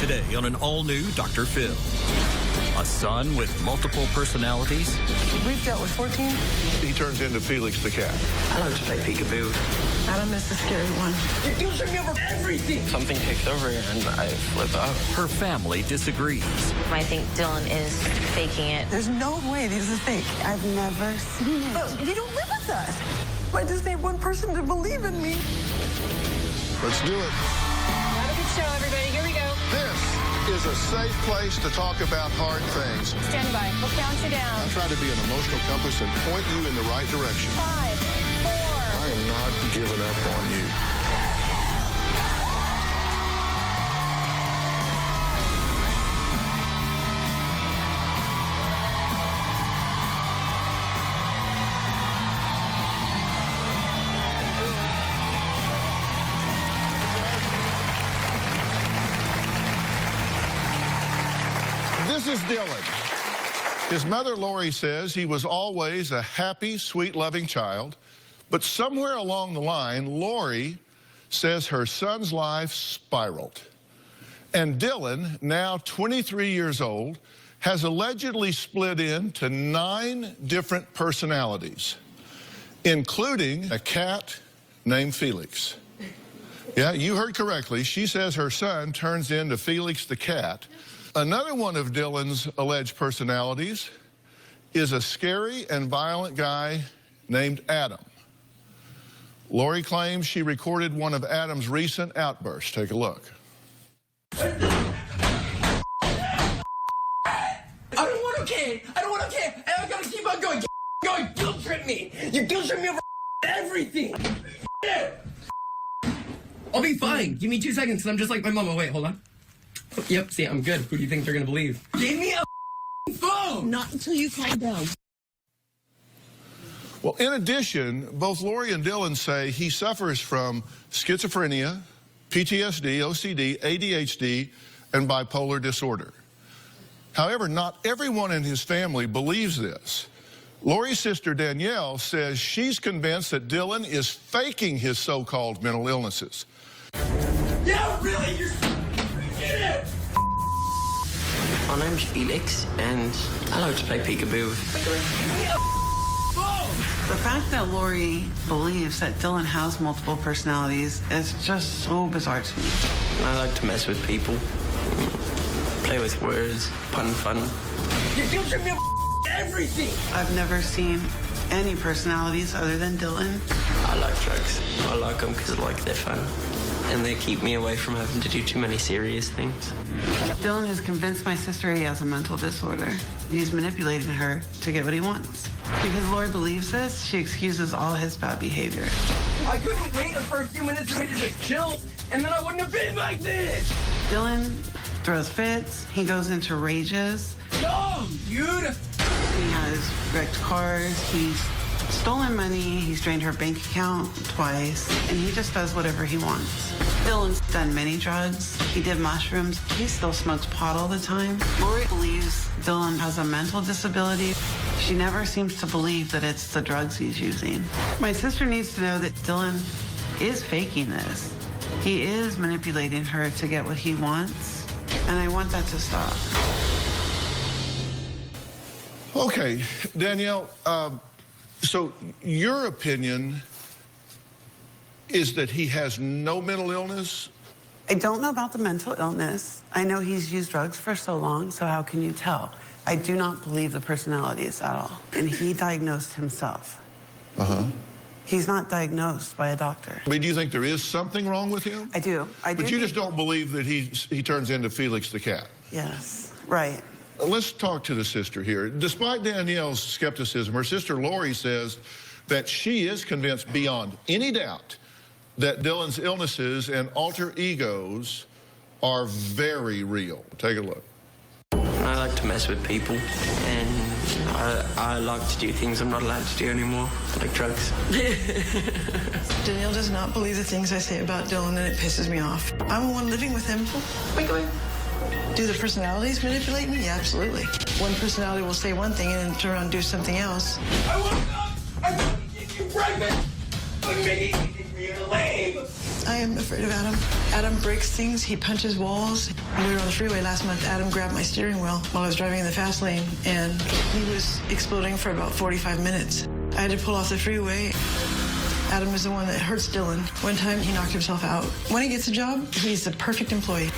Today on an all-new Dr. Phil. A son with multiple personalities. We've dealt with 14. He turns into Felix the cat. I like to play peekaboo. Adam is the scary one. You should me over everything. Something takes over and I flip out. Her family disagrees. I think Dillon is faking it. There's no way this is fake. I've never seen it. But you don't live with us. I just need one person to believe in me. Let's do it. Have a good show, everybody. Here we go. This is a safe place to talk about hard things. Stand by. We'll count you down. I try to be an emotional compass and point you in the right direction. 5, 4. I am not giving up on you. This is Dillon. His mother, Lori, says he was always a happy, sweet, loving child. But somewhere along the line, Lori says her son's life spiraled. And Dillon, now 23 years old, has allegedly split into 9 different personalities, including a cat named Felix. Yeah, you heard correctly. She says her son turns into Felix the cat. Another one of Dillon's alleged personalities is a scary and violent guy named Adam. Lori claims she recorded one of Adam's recent outbursts. Take a look. I don't want a kid. I don't want a kid. And I gotta keep on going. Going. Guilt trip me. You guilt trip me over everything. I'll be fine. Give me 2 seconds and I'm just like my mama. Wait, hold on. Yep, see, I'm good. Who do you think they're gonna believe? Give me a phone! Not until you calm down. Well, in addition, both Lori and Dillon say he suffers from schizophrenia, PTSD, OCD, ADHD, and bipolar disorder. However, not everyone in his family believes this. Lori's sister Danielle says she's convinced that Dillon is faking his so-called mental illnesses. Yeah, really? You're... Get it! My name's Felix, and I like to play peekaboo. The fact that Lori believes that Dillon has multiple personalities is just so bizarre to me. I like to mess with people, play with words, pun fun. You guilt trip me over everything! I've never seen any personalities other than Dillon. I like drugs. I like them because I like they're fun. And they keep me away from having to do too many serious things. Dillon has convinced my sister he has a mental disorder. He's manipulating her to get what he wants. Because Lori believes this, she excuses all his bad behavior. I couldn't wait for a few minutes for me to just chill, and then I wouldn't have been like this! Dillon throws fits, he goes into rages. No, dude! He has wrecked cars, he's stolen money, he's drained her bank account twice, and he just does whatever he wants. Dillon's done many drugs. He did mushrooms. He still smokes pot all the time. Lori believes Dillon has a mental disability. She never seems to believe that it's the drugs he's using. My sister needs to know that Dillon is faking this. He is manipulating her to get what he wants, and I want that to stop. Okay, Danielle, so your opinion is that he has no mental illness? I don't know about the mental illness. I know he's used drugs for so long, so how can you tell? I do not believe the personalities at all. And he diagnosed himself. Uh-huh. He's not diagnosed by a doctor. I mean, do you think there is something wrong with him? I do. But you just don't believe that he turns into Felix the cat? Yes, right. Let's talk to the sister here. Despite Danielle's skepticism, her sister Lori says that she is convinced beyond any doubt that Dillon's illnesses and alter egos are very real. Take a look. I like to mess with people, and I like to do things I'm not allowed to do anymore, like drugs. Danielle does not believe the things I say about Dillon, and it pisses me off. I'm the one living with him. Wait. Do the personalities manipulate me? Yeah, absolutely. One personality will say one thing and then turn around and do something else. I want to get you pregnant! But maybe you're lame! I am afraid of Adam. Adam breaks things. He punches walls. When we were on the freeway last month, Adam grabbed my steering wheel while I was driving in the fast lane, and he was exploding for about 45 minutes. I had to pull off the freeway. Adam is the one that hurts Dillon. One time, he knocked himself out. When he gets a job, he's the perfect employee.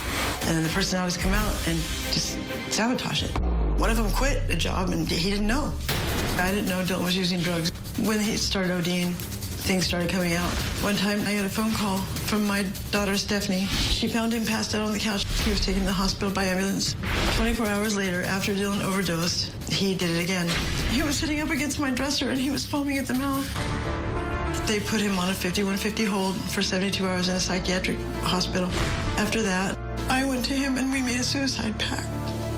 And then the personalities come out and just sabotage it. One of them quit a job, and he didn't know. I didn't know Dillon was using drugs. When he started ODing, things started coming out. One time, I got a phone call from my daughter, Stephanie. She found him passed out on the couch. He was taken to the hospital by ambulance. 24 hours later, after Dillon overdosed, he did it again. He was sitting up against my dresser, and he was foaming at the mouth. They put him on a 5150 hold for 72 hours in a psychiatric hospital. After that, I went to him and we made a suicide pact.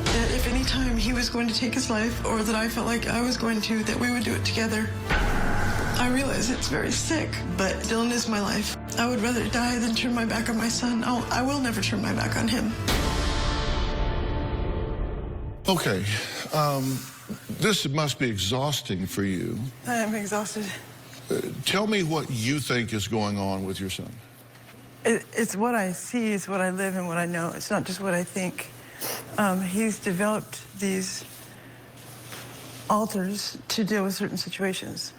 That if any time he was going to take his life, or that I felt like I was going to, that we would do it together. I realize it's very sick, but Dillon is my life. I would rather die than turn my back on my son. I will never turn my back on him. Okay, this must be exhausting for you. I am exhausted. Tell me what you think is going on with your son. It's what I see, it's what I live, and what I know. It's not just what I think. He's developed these alters to deal with certain situations.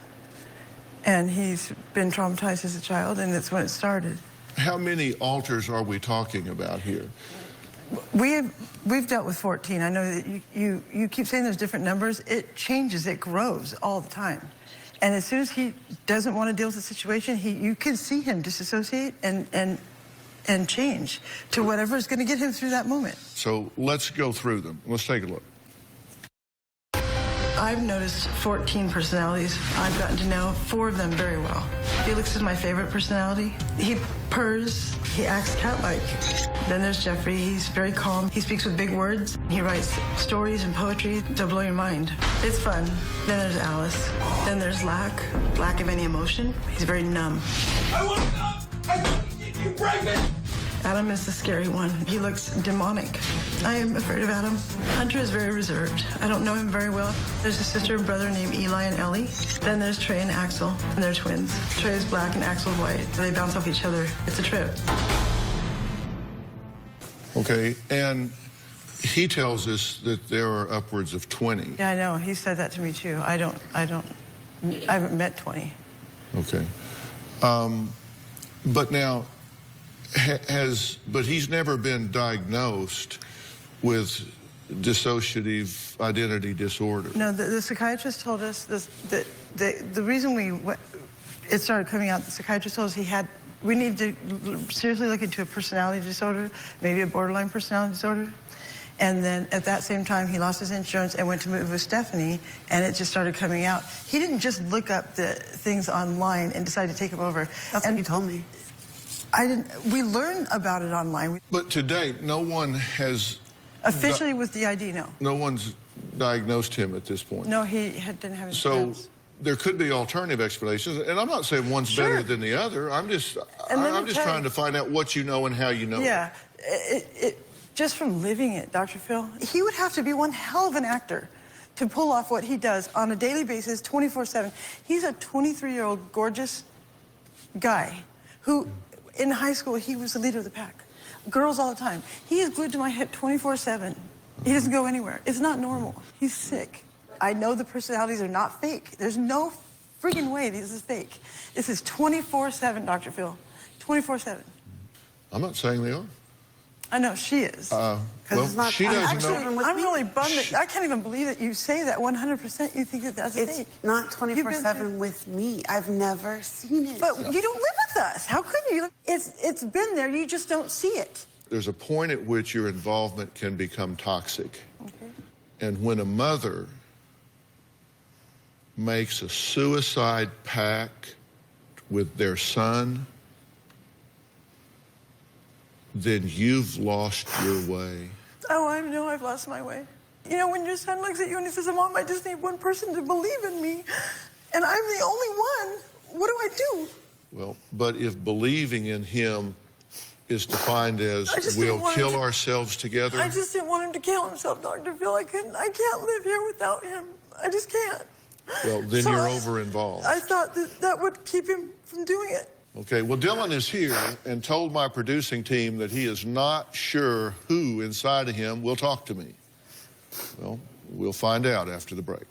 And he's been traumatized as a child, and that's when it started. How many alters are we talking about here? We've dealt with 14. I know that you keep saying there's different numbers. It changes, it grows all the time. And as soon as he doesn't want to deal with the situation, you can see him disassociate and change to whatever is going to get him through that moment. So let's go through them. Let's take a look. I've noticed 14 personalities. I've gotten to know 4 of them very well. Felix is my favorite personality. He purrs, he acts cat-like. Then there's Jeffrey. He's very calm. He speaks with big words. He writes stories and poetry to blow your mind. It's fun. Then there's Alice. Then there's lack of any emotion. He's very numb. I woke up! I couldn't get you pregnant! Adam is the scary one. He looks demonic. I am afraid of Adam. Hunter is very reserved. I don't know him very well. There's a sister and brother named Eli and Ellie. Then there's Trey and Axel, and they're twins. Trey is black and Axel white. They bounce off each other. It's a trip. Okay, and he tells us that there are upwards of 20. Yeah, I know. He said that to me too. I haven't met 20. Okay. But now, but he's never been diagnosed with dissociative identity disorder. No, the psychiatrist told us that the reason it started coming out, the psychiatrist told us we need to seriously look into a personality disorder, maybe a borderline personality disorder. And then at that same time, he lost his insurance and went to move with Stephanie, and it just started coming out. He didn't just look up the things online and decide to take them over. That's what he told me. We learned about it online. But to date, no one has... Officially with the ID, no. No one's diagnosed him at this point. No, he didn't have insurance. So there could be alternative explanations, and I'm not saying one's better than the other. I'm just trying to find out what you know and how you know it. Yeah, just from living it, Dr. Phil, he would have to be one hell of an actor to pull off what he does on a daily basis, 24/7. He's a 23-year-old gorgeous guy who, in high school, he was the leader of the pack. Girls all the time. He is glued to my hip 24/7. He doesn't go anywhere. It's not normal. He's sick. I know the personalities are not fake. There's no freaking way this is fake. This is 24/7, Dr. Phil. 24/7. I'm not saying they are. I know, she is. Well, she doesn't know. I'm really bummed that I can't even believe that you say that 100%. You think that that's fake. It's not 24/7 with me. I've never seen it. But you don't live with us. How could you? It's been there. You just don't see it. There's a point at which your involvement can become toxic. Okay. And when a mother makes a suicide pact with their son, then you've lost your way. Oh, I know I've lost my way. You know, when your son looks at you and he says, Mom, I just need one person to believe in me, and I'm the only one, what do I do? Well, but if believing in him is defined as we'll kill ourselves together. I just didn't want him to kill himself, Dr. Phil. I can't live here without him. I just can't. Well, then So you're over-involved. I thought that would keep him from doing it. Okay, well, Dillon is here and told my producing team that he is not sure who inside of him will talk to me. Well, we'll find out after the break.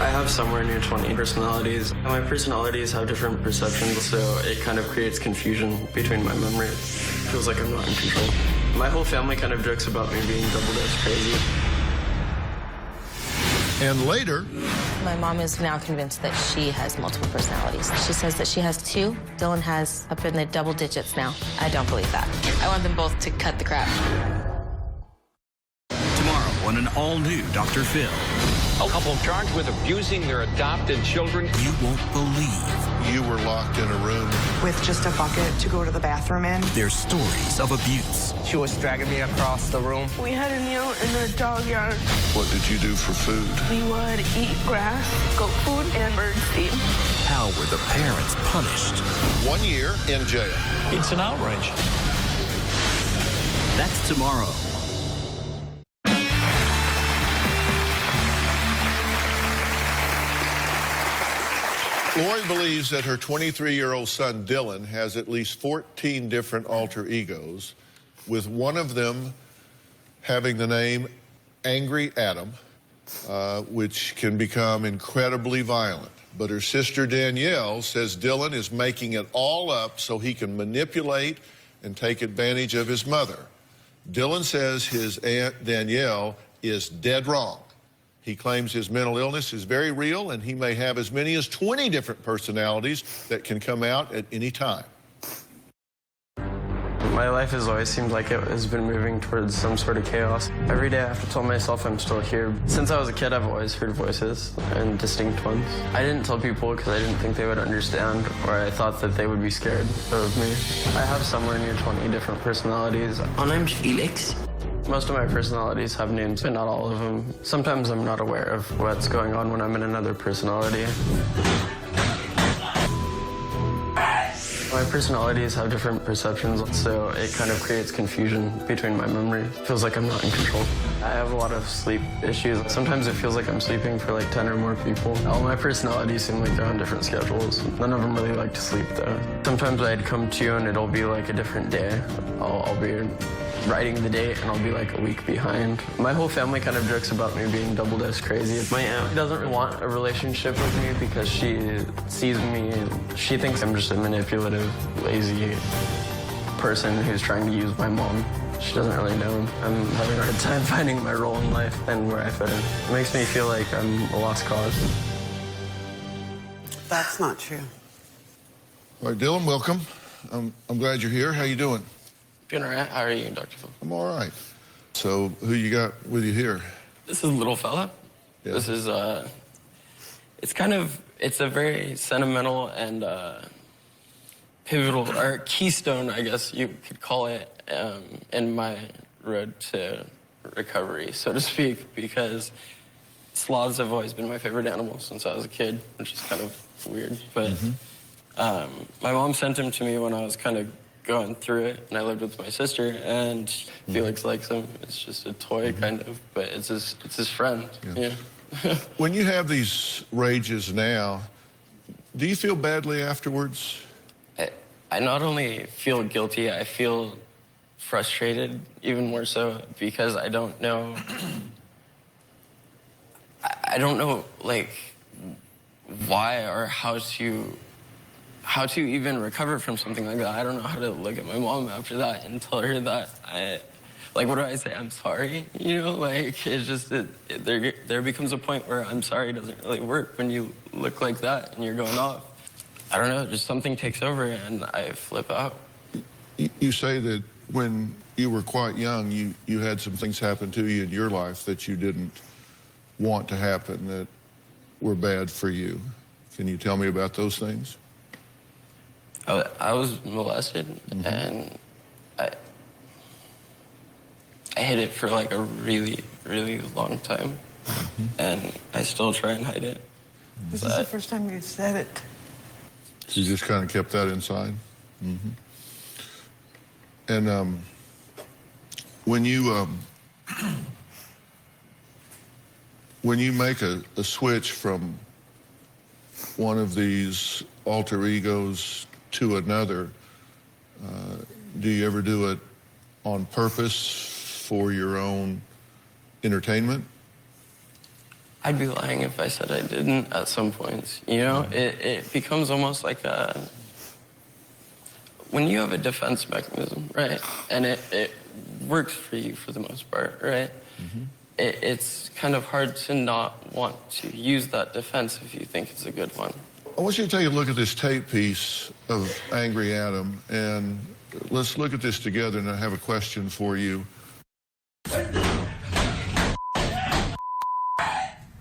I have somewhere near 20 personalities. My personalities have different perceptions, so it kind of creates confusion between my memories. It feels like I'm not in control. My whole family kind of jokes about me being double-dose crazy. And later, My mom is now convinced that she has multiple personalities. She says that she has two. Dillon has up in the double digits now. I don't believe that. I want them both to cut the crap. Tomorrow on an all-new Dr. Phil. A couple charged with abusing their adopted children. You won't believe you were locked in a room with just a bucket to go to the bathroom in. their stories of abuse. She was dragging me across the room. We had a meal in the dog yard. What did you do for food? We would eat grass, goat food, and bird seed. How were the parents punished? 1 year in jail. It's an outrage. That's tomorrow. Lori believes that her 23-year-old son, Dillon, has at least 14 different alter egos, with one of them having the name Angry Adam, which can become incredibly violent. But her sister Danielle says Dillon is making it all up so he can manipulate and take advantage of his mother. Dillon says his aunt Danielle is dead wrong. He claims his mental illness is very real, and he may have as many as 20 different personalities that can come out at any time. My life has always seemed like it has been moving towards some sort of chaos. Every day I have to tell myself I'm still here. Since I was a kid, I've always heard voices and distinct ones. I didn't tell people because I didn't think they would understand, or I thought that they would be scared of me. I have somewhere near 20 different personalities. My name's Felix. Most of my personalities have names, but not all of them. Sometimes I'm not aware of what's going on when I'm in another personality. My personalities have different perceptions, so it kind of creates confusion between my memories. It feels like I'm not in control. I have a lot of sleep issues. Sometimes it feels like I'm sleeping for like 10 or more people. All my personalities seem like they're on different schedules. None of them really like to sleep though. Sometimes I'd come to you and it'll be like a different day. I'll be writing the date and I'll be like a week behind. My whole family kind of jokes about me being double-dose crazy. My aunt doesn't want a relationship with me because she sees me, she thinks I'm just a manipulative, lazy person who's trying to use my mom. She doesn't really know. I'm having a hard time finding my role in life and where I fit in. It makes me feel like I'm a lost cause. That's not true. All right, Dillon, welcome. I'm glad you're here. How you doing? Doing all right. How are you, Dr. Phil? I'm all right. So who you got with you here? This is little fella. Yeah. This is, it's a very sentimental and pivotal, or keystone, I guess you could call it, in my road to recovery, so to speak, because sloths have always been my favorite animal since I was a kid, which is kind of weird, but my mom sent him to me when I was kind of going through it, and I lived with my sister, and Felix likes him. It's just a toy, kind of, but it's his friend. Yeah. When you have these rages now, do you feel badly afterwards? I not only feel guilty, I feel frustrated, even more so, because I don't know, like, why or how to even recover from something like that. I don't know how to look at my mom after that and tell her that like, what do I say? I'm sorry, you know? Like, it's just, there becomes a point where I'm sorry doesn't really work when you look like that and you're going off. I don't know, just something takes over and I flip out. You say that when you were quite young, you had some things happen to you in your life that you didn't want to happen, that were bad for you. Can you tell me about those things? I was molested, and I hid it for like a really, really long time, and I still try and hide it. This is the first time you said it. You just kind of kept that inside? And when you when you make a switch from one of these alter egos to another, do you ever do it on purpose for your own entertainment? I'd be lying if I said I didn't at some points. You know, it becomes almost like when you have a defense mechanism, right? And it works for you for the most part, right? Mm-hmm. It's kind of hard to not want to use that defense if you think it's a good one. I want you to take a look at this tape piece of Angry Adam, and let's look at this together, and I have a question for you. I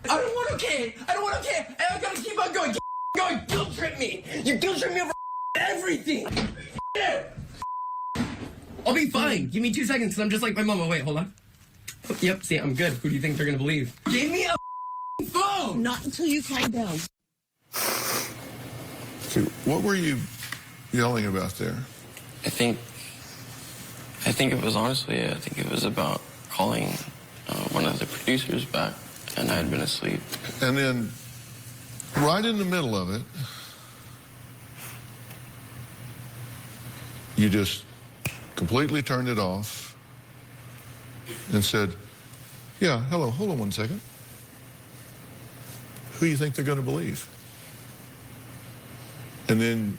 don't want okay. I gotta keep on going. Going. Guilt trip me. You guilt trip me over everything. I'll be fine. Give me 2 seconds, because I'm just like my mama. Wait, hold on. Yep, see, I'm good. Who do you think they're gonna believe? Give me a phone! Not until you calm down. Okay, what were you yelling about there? I think it was honestly, I think it was about calling one of the producers back, and I had been asleep. And then, right in the middle of it, you just completely turned it off and said, yeah, hello, hold on 1 second. Who do you think they're going to believe? And then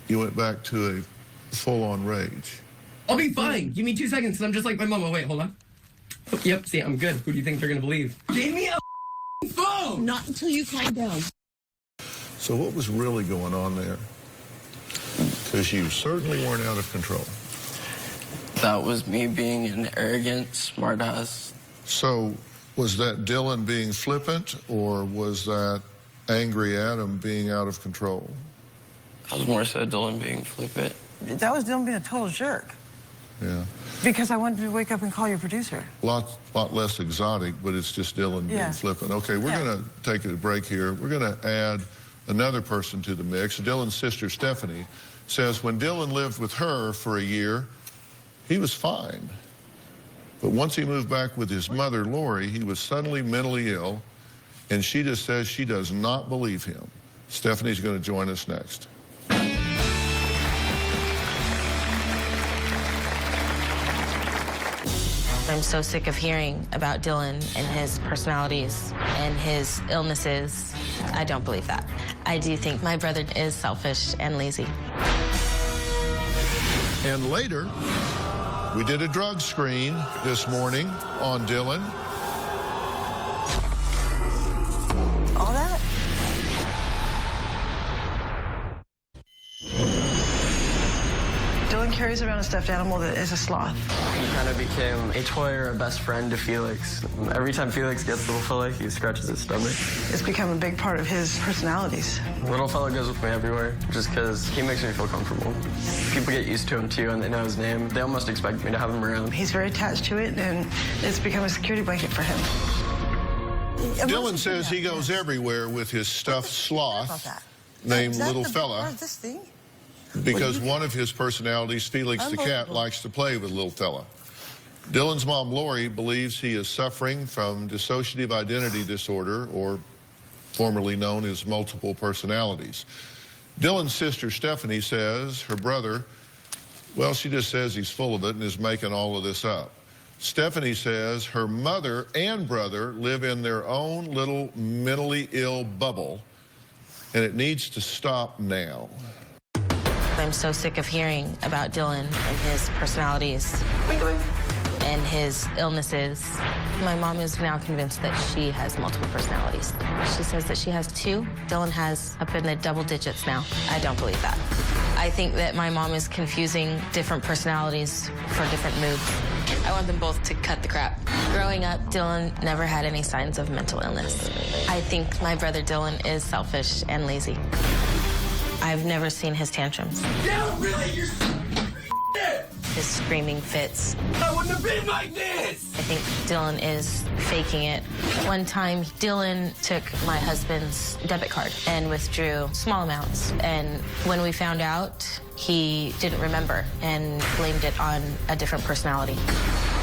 you went back to a full-on rage. I'll be fine. Give me 2 seconds, because I'm just like my mama. Wait, hold on. Yep, see, I'm good. Who do you think they're gonna believe? Give me a phone! Not until you calm down. So what was really going on there? Because you certainly weren't out of control. That was me being an arrogant smartass. So was that Dillon being flippant, or was that Angry Adam being out of control? I was more so Dillon being flippant. That was Dillon being a total jerk. Yeah. Because I wanted to wake up and call your producer. Lot less exotic, but it's just Dillon being flippant. Okay, we're going to take a break here. We're going to add another person to the mix. Dillon's sister, Stephanie, says when Dillon lived with her for a year, he was fine. But once he moved back with his mother, Lori, he was suddenly mentally ill, and she just says she does not believe him. Stephanie's going to join us next. I'm so sick of hearing about Dillon and his personalities and his illnesses. I don't believe that. I do think my brother is selfish and lazy. And later, we did a drug screen this morning on Dillon. All that? Dillon carries around a stuffed animal that is a sloth. He kind of became a toy or a best friend to Felix. Every time Felix gets little fella, he scratches his stomach. It's become a big part of his personalities. Little fella goes with me everywhere, just because he makes me feel comfortable. People get used to him, too, and they know his name. They almost expect me to have him around. He's very attached to it, and it's become a security blanket for him. Dillon says he goes everywhere with his stuffed sloth named Little Fella. This thing? Because one of his personalities, Felix the cat, likes to play with Little Fella. Dillon's mom, Lori, believes he is suffering from dissociative identity disorder, or formerly known as multiple personalities. Dillon's sister, Stephanie, says her brother, well, she just says he's full of it and is making all of this up. Stephanie says her mother and brother live in their own little mentally ill bubble, and it needs to stop now. I'm so sick of hearing about Dillon and his personalities and his illnesses. My mom is now convinced that she has multiple personalities. She says that she has two. Dillon has up in the double digits now. I don't believe that. I think that my mom is confusing different personalities for different moods. I want them both to cut the crap. Growing up, Dillon never had any signs of mental illness. I think my brother Dillon is selfish and lazy. I've never seen his tantrums. Yeah, really? You're His screaming fits. I wouldn't have been like this! I think Dillon is faking it. One time, Dillon took my husband's debit card and withdrew small amounts. And when we found out, he didn't remember and blamed it on a different personality.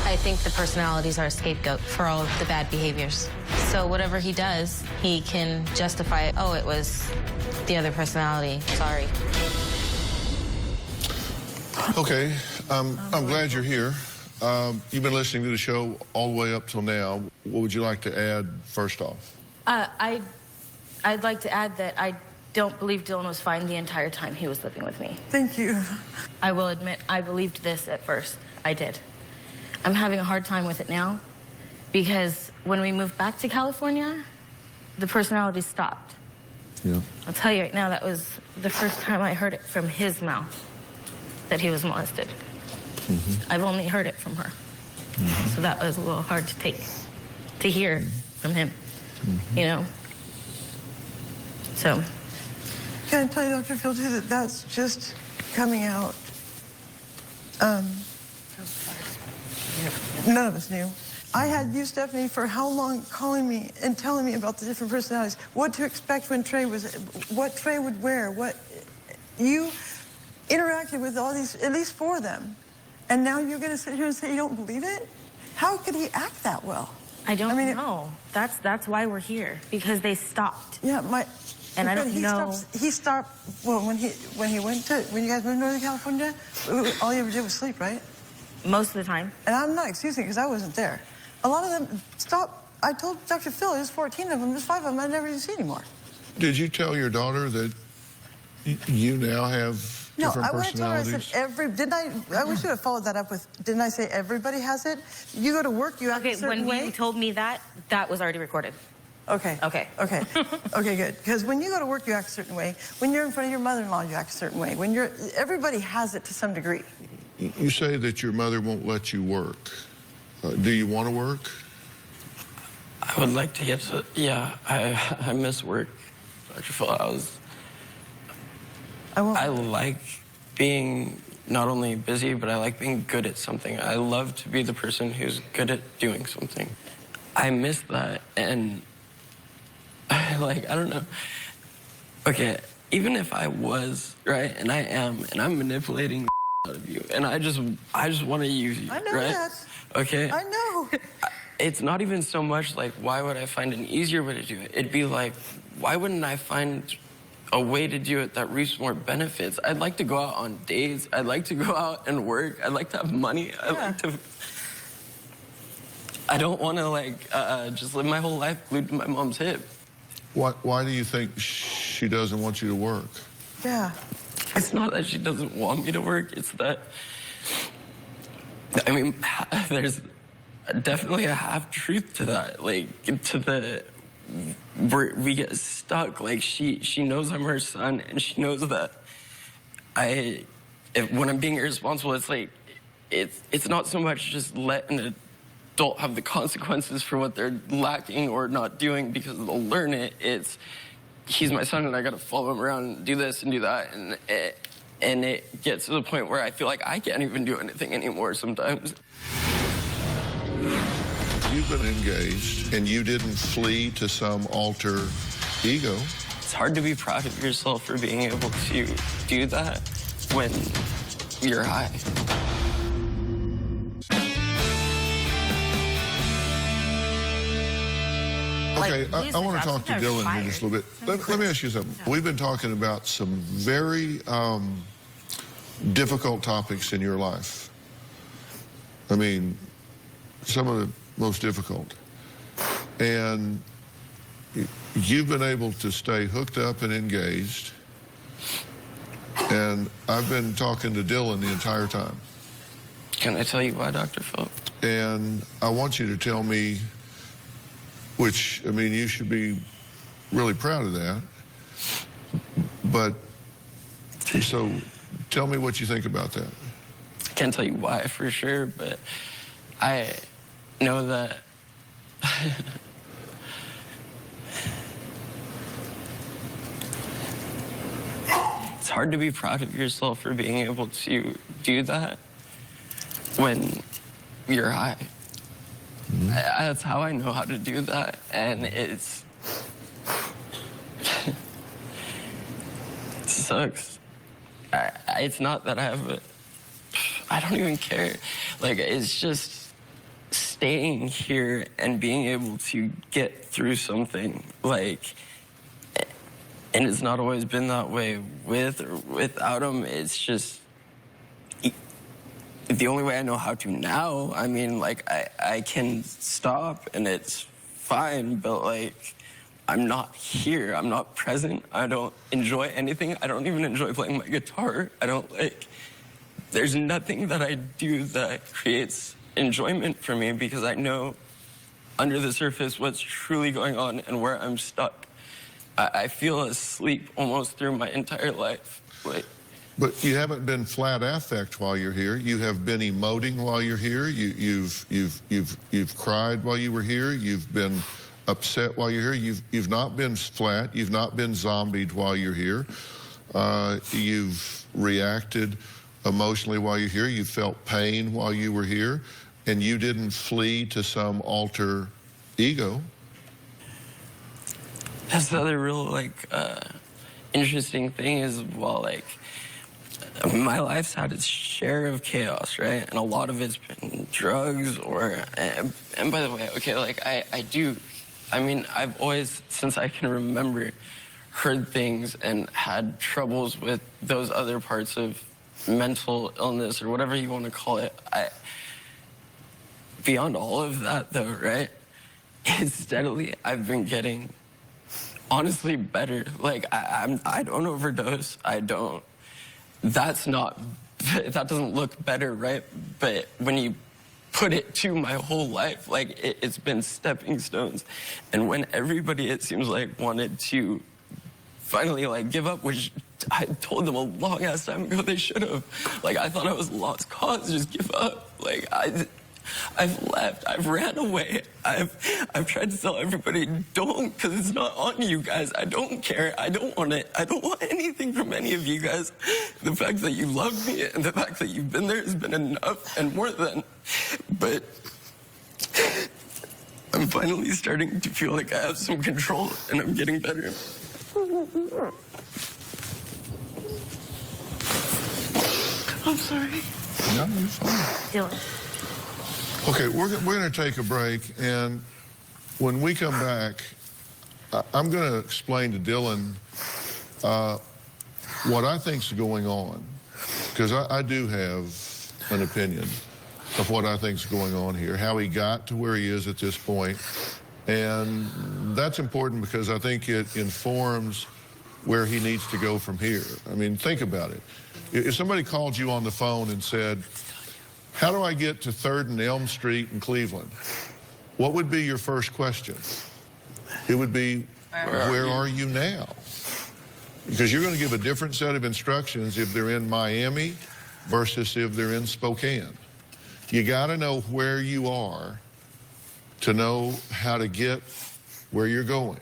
I think the personalities are a scapegoat for all of the bad behaviors. So whatever he does, he can justify it. Oh, it was the other personality. Sorry. Okay, I'm glad you're here. You've been listening to the show all the way up till now. What would you like to add first off? I'd like to add that I don't believe Dillon was fine the entire time he was living with me. Thank you. I will admit I believed this at first. I did. I'm having a hard time with it now because when we moved back to California, the personality stopped. Yeah. I'll tell you right now, that was the first time I heard it from his mouth that he was molested. I've only heard it from her. So that was a little hard to take, to hear from him, you know? So. Can I tell you, Dr. Phil, too, that that's just coming out. None of us knew. I had you, Stephanie, for how long calling me and telling me about the different personalities, what to expect when Trey was, what Trey would wear, what you interacted with all these, at least 4 of them. And now you're going to sit here and say you don't believe it? How could he act that well? I don't know. That's why we're here, because they stopped. Yeah, and I don't know. He stopped. Well, when you guys moved to Northern California, all you ever did was sleep, right? Most of the time. And I'm not excusing because I wasn't there. A lot of them stopped. I told Dr. Phil there's 14 of them, there's 5 of them I never even see anymore. Did you tell your daughter that you now have different personalities? I said I wish you had followed that up with, didn't I say everybody has it? You go to work, you act a certain way. When you told me that, that was already recorded. Okay. Okay, good. Because when you go to work, you act a certain way. When you're in front of your mother-in-law, you act a certain way. Everybody has it to some degree. You say that your mother won't let you work. Do you want to work? I would like to get to, yeah, I miss work. Dr. Phil, I like being not only busy, but I like being good at something. I love to be the person who's good at doing something. I miss that, and I don't know. Okay, even if I was, right, and I am, and I'm manipulating out of you, and I just want to use you, I know right? that. Okay? I know. It's not even so much like, why would I find an easier way to do it? It'd be like, why wouldn't I find a way to do it that reaps more benefits? I'd like to go out on dates. I'd like to go out and work. I'd like to have money. I don't want to, just live my whole life glued to my mom's hip. Why do you think she doesn't want you to work? Yeah. It's not that she doesn't want me to work. It's that, I mean, there's definitely a half-truth to that. Like, to the, we get stuck. Like, she knows I'm her son, and she knows that when I'm being irresponsible, it's like, it's not so much just let an adult have the consequences for what they're lacking or not doing because they'll learn it. It's, he's my son and I gotta follow him around and do this and do that, and it gets to the point where I feel like I can't even do anything anymore sometimes. You've been engaged and you didn't flee to some alter ego. It's hard to be proud of yourself for being able to do that when you're high. Okay, I want to talk to Dillon here just a little bit. Let me ask you something. We've been talking about some very difficult topics in your life. I mean, some of the most difficult. And you've been able to stay hooked up and engaged. And I've been talking to Dillon the entire time. Can I tell you why, Dr. Phil? And I want you to tell me, which, I mean, you should be really proud of that. But, so, tell me what you think about that. I can't tell you why for sure, but I know that it's hard to be proud of yourself for being able to do that when you're high. That's how I know how to do that, and it sucks. It's not that I don't even care. Like, it's just, staying here and being able to get through something, like, and it's not always been that way with or without him. It's just the only way I know how to now. I mean, like, I can stop and it's fine, but like, I'm not here. I'm not present. I don't enjoy anything. I don't even enjoy playing my guitar. I don't like, there's nothing that I do that creates enjoyment for me because I know under the surface what's truly going on and where I'm stuck. I feel asleep almost through my entire life. Like, but you haven't been flat affect while you're here. You have been emoting while you're here. You've cried while you were here. You've been upset while you're here. You've not been flat. You've not been zombied while you're here. You've reacted emotionally while you're here. You felt pain while you were here, and you didn't flee to some alter ego. That's the other real, like, interesting thing is, well, like, my life's had its share of chaos, right? And a lot of it's been drugs or, and by the way, okay, like, I mean, I've always, since I can remember, heard things and had troubles with those other parts of mental illness or whatever you want to call it. Beyond all of that, though, right, steadily I've been getting honestly better. Like, I don't overdose. I don't. That doesn't look better, right? But when you put it to my whole life, like, it's been stepping stones. And when everybody, it seems like, wanted to finally, like, give up, which I told them a long ass time ago they should have. Like, I thought I was a lost cause, just give up. Like, I've left, I've ran away, I've tried to tell everybody, don't, because it's not on you guys. I don't care. I don't want anything from any of you guys. The fact that you love me and the fact that you've been there has been enough and more than. But I'm finally starting to feel like I have some control and I'm getting better. I'm sorry. No, you're fine. Dillon. Okay, we're going to take a break, and when we come back, I'm going to explain to Dillon what I think's going on, because I do have an opinion of what I think's going on here, how he got to where he is at this point, and that's important because I think it informs where he needs to go from here. I mean, think about it. If somebody called you on the phone and said, how do I get to 3rd and Elm Street in Cleveland? What would be your first question? It would be, where are you now? Because you're going to give a different set of instructions if they're in Miami versus if they're in Spokane. You got to know where you are to know how to get where you're going.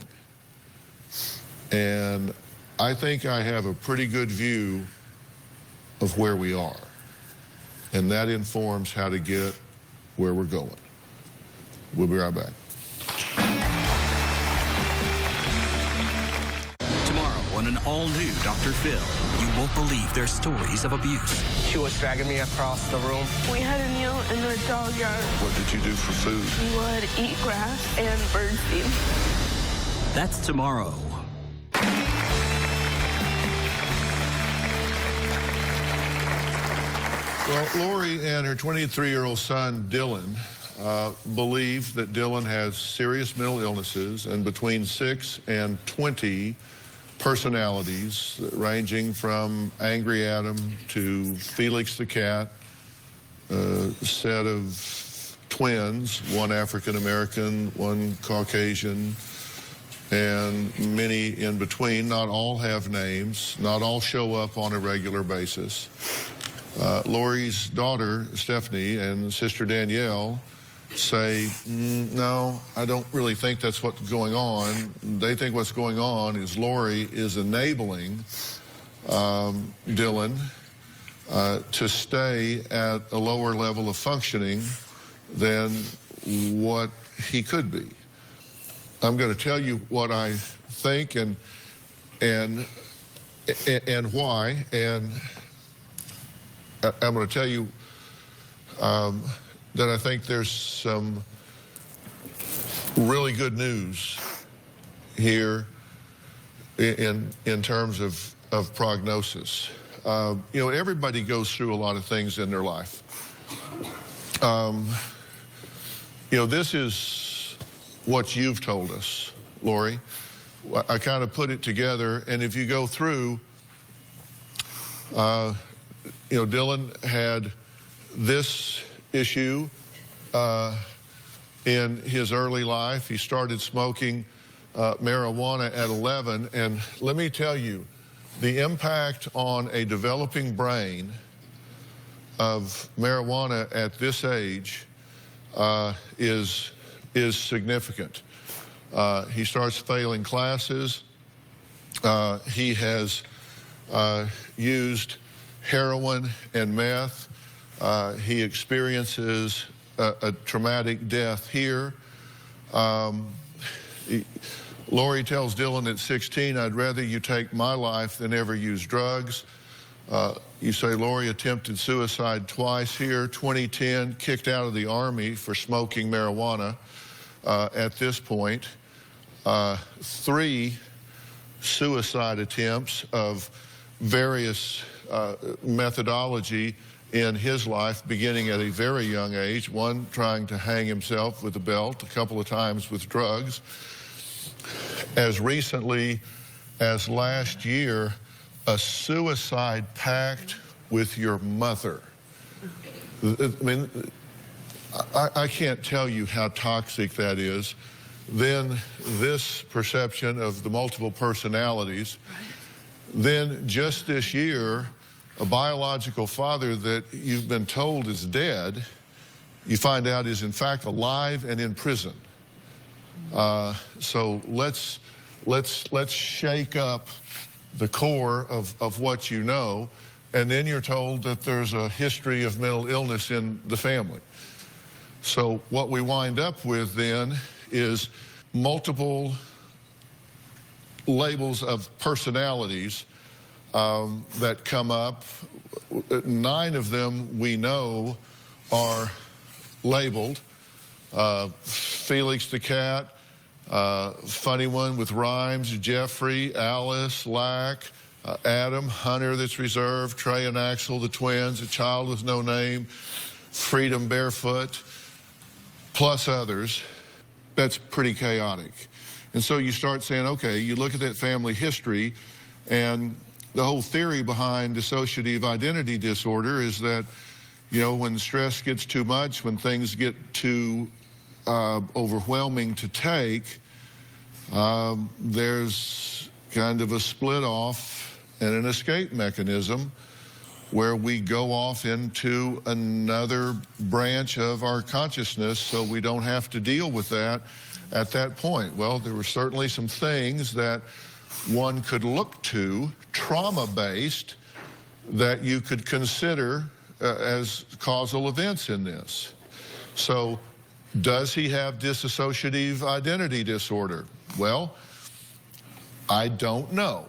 And I think I have a pretty good view of where we are. And that informs how to get where we're going. We'll be right back. Tomorrow on an all-new Dr. Phil, you won't believe their stories of abuse. She was dragging me across the room. We had a meal in the dog yard. What did you do for food? We would eat grass and birdseed. That's tomorrow. Well, Lori and her 23-year-old son, Dillon, believe that Dillon has serious mental illnesses and between 6 and 20 personalities, ranging from Angry Adam to Felix the Cat, a set of twins, one African-American, one Caucasian, and many in between. Not all have names, not all show up on a regular basis. Lori's daughter, Stephanie, and sister Danielle say, no, I don't really think that's what's going on. They think what's going on is Lori is enabling Dillon to stay at a lower level of functioning than what he could be. I'm going to tell you what I think and why, and I'm going to tell you that I think there's some really good news here in terms of prognosis. You know, everybody goes through a lot of things in their life. You know, this is what you've told us, Lori. I kind of put it together, and if you go through, you know, Dillon had this issue in his early life. He started smoking marijuana at 11, and let me tell you, the impact on a developing brain of marijuana at this age is significant. He starts failing classes. He has used heroin and meth. He experiences a traumatic death here. Lori tells Dillon at 16, "I'd rather you take my life than ever use drugs." You say Lori attempted suicide twice here. 2010, kicked out of the Army for smoking marijuana. At this point, 3 suicide attempts of various methodology in his life, beginning at a very young age, one trying to hang himself with a belt, a couple of times with drugs. As recently as last year, a suicide pact with your mother. I mean, I can't tell you how toxic that is. Then this perception of the multiple personalities. Then just this year, a biological father that you've been told is dead, you find out is in fact alive and in prison. So let's shake up the core of what you know, and then you're told that there's a history of mental illness in the family. So what we wind up with then is multiple labels of personalities that come up. 9 of them we know are labeled. Felix the cat, funny one with rhymes, Jeffrey, Alice, Lack, Adam, Hunter that's reserved, Trey and Axel, the twins, a child with no name, Freedom Barefoot, plus others. That's pretty chaotic. And so you start saying, okay, you look at that family history, and the whole theory behind dissociative identity disorder is that, you know, when stress gets too much, when things get too overwhelming to take, there's kind of a split off and an escape mechanism where we go off into another branch of our consciousness so we don't have to deal with that at that point. Well, there were certainly some things that one could look to, trauma-based, that you could consider as causal events in this. So, does he have dissociative identity disorder? Well, I don't know.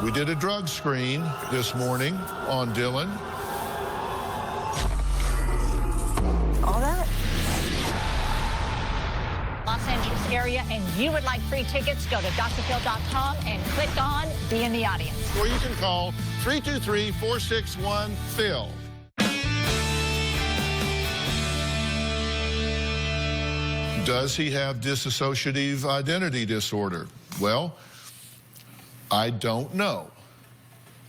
We did a drug screen this morning on Dillon. All that? Los Angeles area, and you would like free tickets, go to drphil.com and click on Be in the Audience. Or you can call 323-461-PHIL. Does he have dissociative identity disorder? Well, I don't know.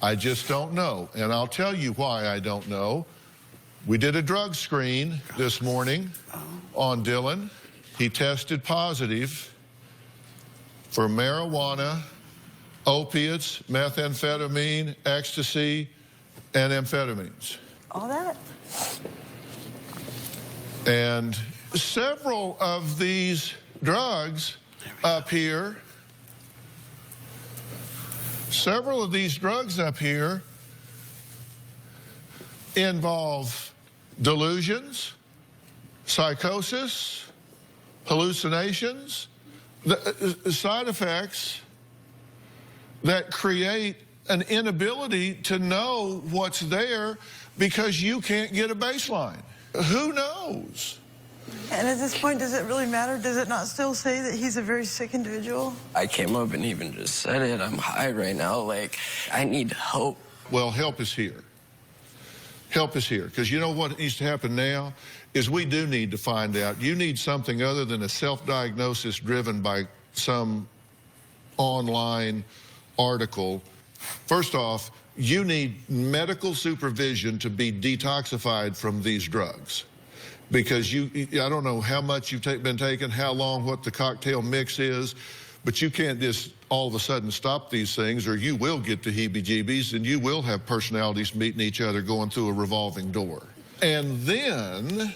I just don't know. And I'll tell you why I don't know. We did a drug screen this morning on Dillon. He tested positive for marijuana, opiates, methamphetamine, ecstasy, and amphetamines. All that? And several of these drugs up here, involve delusions, psychosis, hallucinations, the side effects that create an inability to know what's there because you can't get a baseline. Who knows? And at this point, does it really matter? Does it not still say that he's a very sick individual? I came up and even just said it. I'm high right now. Like, I need help. Well, help is here. Help is here. Because you know what needs to happen now is we do need to find out. You need something other than a self-diagnosis driven by some online article. First off, you need medical supervision to be detoxified from these drugs. Because I don't know how much you've been taking, how long, what the cocktail mix is, but you can't just all of a sudden stop these things, or you will get the heebie-jeebies and you will have personalities meeting each other going through a revolving door. And then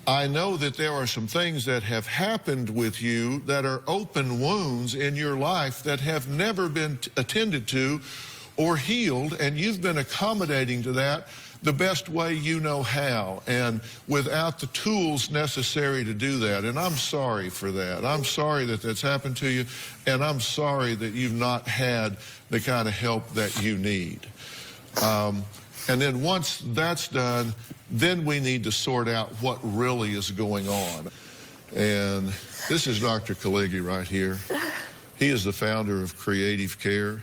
I know that there are some things that have happened with you that are open wounds in your life that have never been attended to or healed, and you've been accommodating to that the best way you know how, and without the tools necessary to do that. And I'm sorry for that. I'm sorry that that's happened to you, and I'm sorry that you've not had the kind of help that you need. And then once that's done, then we need to sort out what really is going on. And this is Dr. Kaligi right here. He is the founder of Creative Care.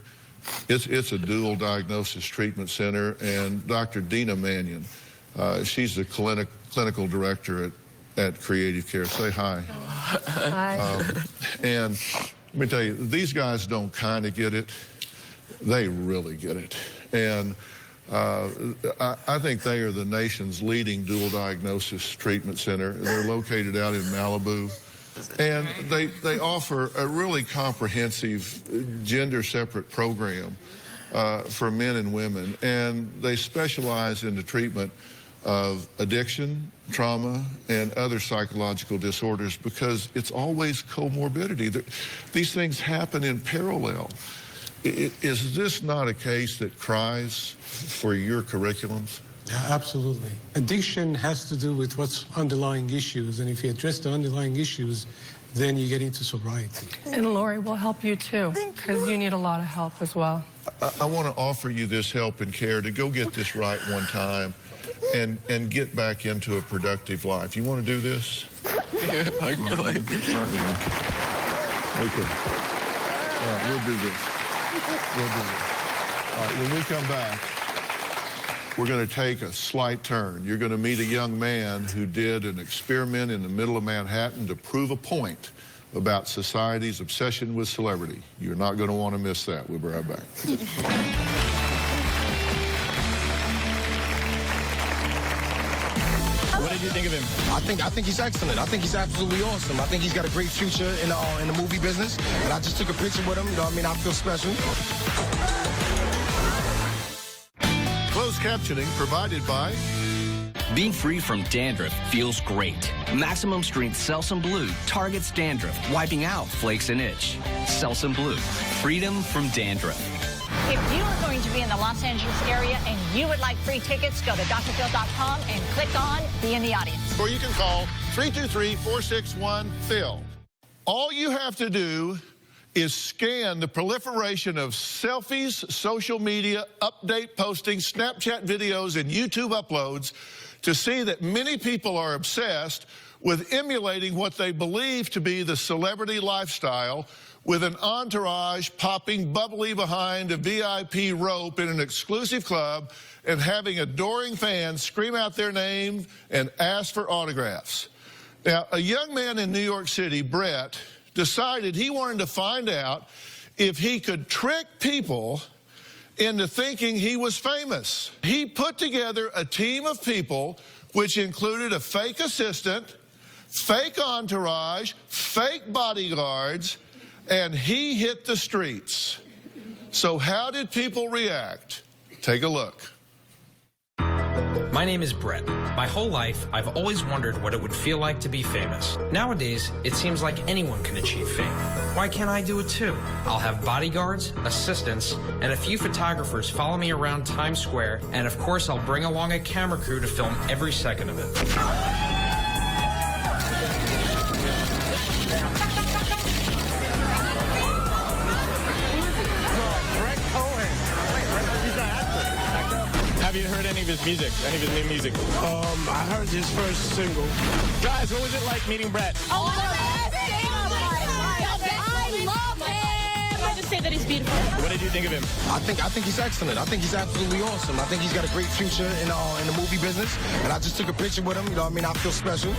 It's a dual diagnosis treatment center, and Dr. Dina Mannion, she's the clinical director at Creative Care. Say hi. Hi. And let me tell you, these guys don't kind of get it. They really get it. And I think they are the nation's leading dual diagnosis treatment center. They're located out in Malibu. And they offer a really comprehensive gender-separate program for men and women. And they specialize in the treatment of addiction, trauma, and other psychological disorders because it's always comorbidity. These things happen in parallel. Is this not a case that cries for your curriculums? Yeah, absolutely. Addiction has to do with what's underlying issues, and if you address the underlying issues, then you get into sobriety. And Lori will help you too, because you need a lot of help as well. I want to offer you this help and care to go get this right one time and get back into a productive life. You want to do this? Yeah, I feel like Okay. All right, we'll do this. We'll do this. All right, when we come back, we're going to take a slight turn. You're going to meet a young man who did an experiment in the middle of Manhattan to prove a point about society's obsession with celebrity. You're not going to want to miss that. We'll be right back. What did you think of him? I think he's excellent. I think he's absolutely awesome. I think he's got a great future in the movie business. And I just took a picture with him. You know what I mean? I feel special. Closed captioning provided by... Being free from dandruff feels great. Maximum strength Selsun Blue targets dandruff, wiping out flakes and itch. Selsun Blue, freedom from dandruff. If you are going to be in the Los Angeles area and you would like free tickets, go to drphil.com and click on Be in the Audience. Or you can call 323-461-PHIL. All you have to do is scan the proliferation of selfies, social media, update postings, Snapchat videos, and YouTube uploads to see that many people are obsessed with emulating what they believe to be the celebrity lifestyle, with an entourage popping bubbly behind a VIP rope in an exclusive club and having adoring fans scream out their name and ask for autographs. Now, a young man in New York City, Brett, decided he wanted to find out if he could trick people into thinking he was famous. He put together a team of people which included a fake assistant, fake entourage, fake bodyguards, and he hit the streets. So how did people react? Take a look. My name is Brett. My whole life, I've always wondered what it would feel like to be famous. Nowadays, it seems like anyone can achieve fame. Why can't I do it too? I'll have bodyguards, assistants, and a few photographers follow me around Times Square, and of course I'll bring along a camera crew to film every second of it. Have Have you heard any of his music? Any of his new music? I heard his first single. Guys, what was it like meeting Brett? Oh, I love him. I just say that he's beautiful. What did you think of him? I think he's excellent. I think he's absolutely awesome. I think he's got a great future in the movie business. And I just took a picture with him. You know what I mean? I feel special.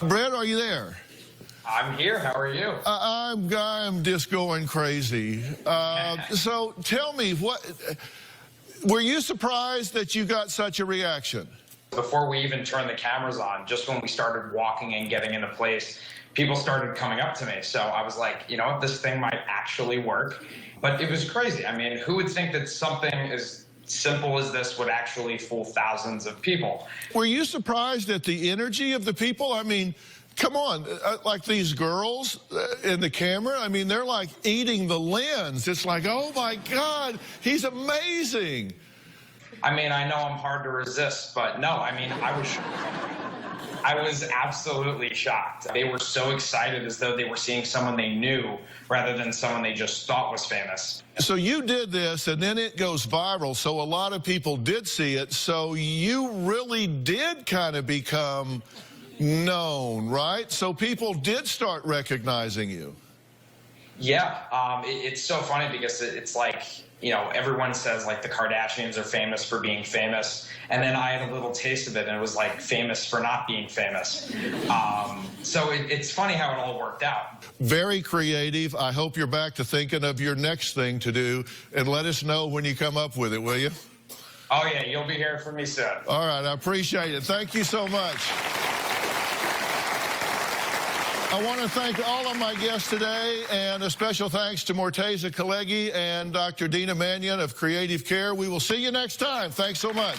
Brett, are you there? I'm here. How are you? I'm just going crazy. So tell me, were you surprised that you got such a reaction? Before we even turned the cameras on, just when we started walking and getting into place, people started coming up to me. So I was like, you know what, this thing might actually work. But it was crazy. I mean, who would think that something as simple as this would actually fool thousands of people? Were you surprised at the energy of the people? I mean, come on, like these girls in the camera, I mean, they're like eating the lens. It's like, oh my God, he's amazing. I mean, I know I'm hard to resist, but no, I mean, I was absolutely shocked. They were so excited as though they were seeing someone they knew rather than someone they just thought was famous. So you did this and then it goes viral. So a lot of people did see it. So you really did kind of become known, right? So people did start recognizing you. Yeah, it's so funny because it's like, you know, everyone says like the Kardashians are famous for being famous. And then I had a little taste of it and it was like famous for not being famous. So it's funny how it all worked out. Very creative. I hope you're back to thinking of your next thing to do and let us know when you come up with it, will you? Oh yeah, you'll be hearing from me soon. All right, I appreciate it. Thank you so much. I want to thank all of my guests today, and a special thanks to Morteza Kalegi and Dr. Dina Mannion of Creative Care. We will see you next time. Thanks so much.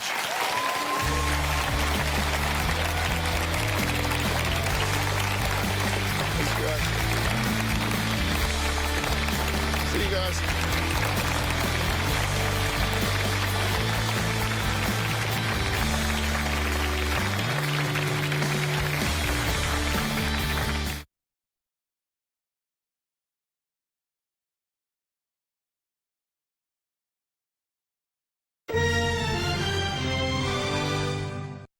See you guys.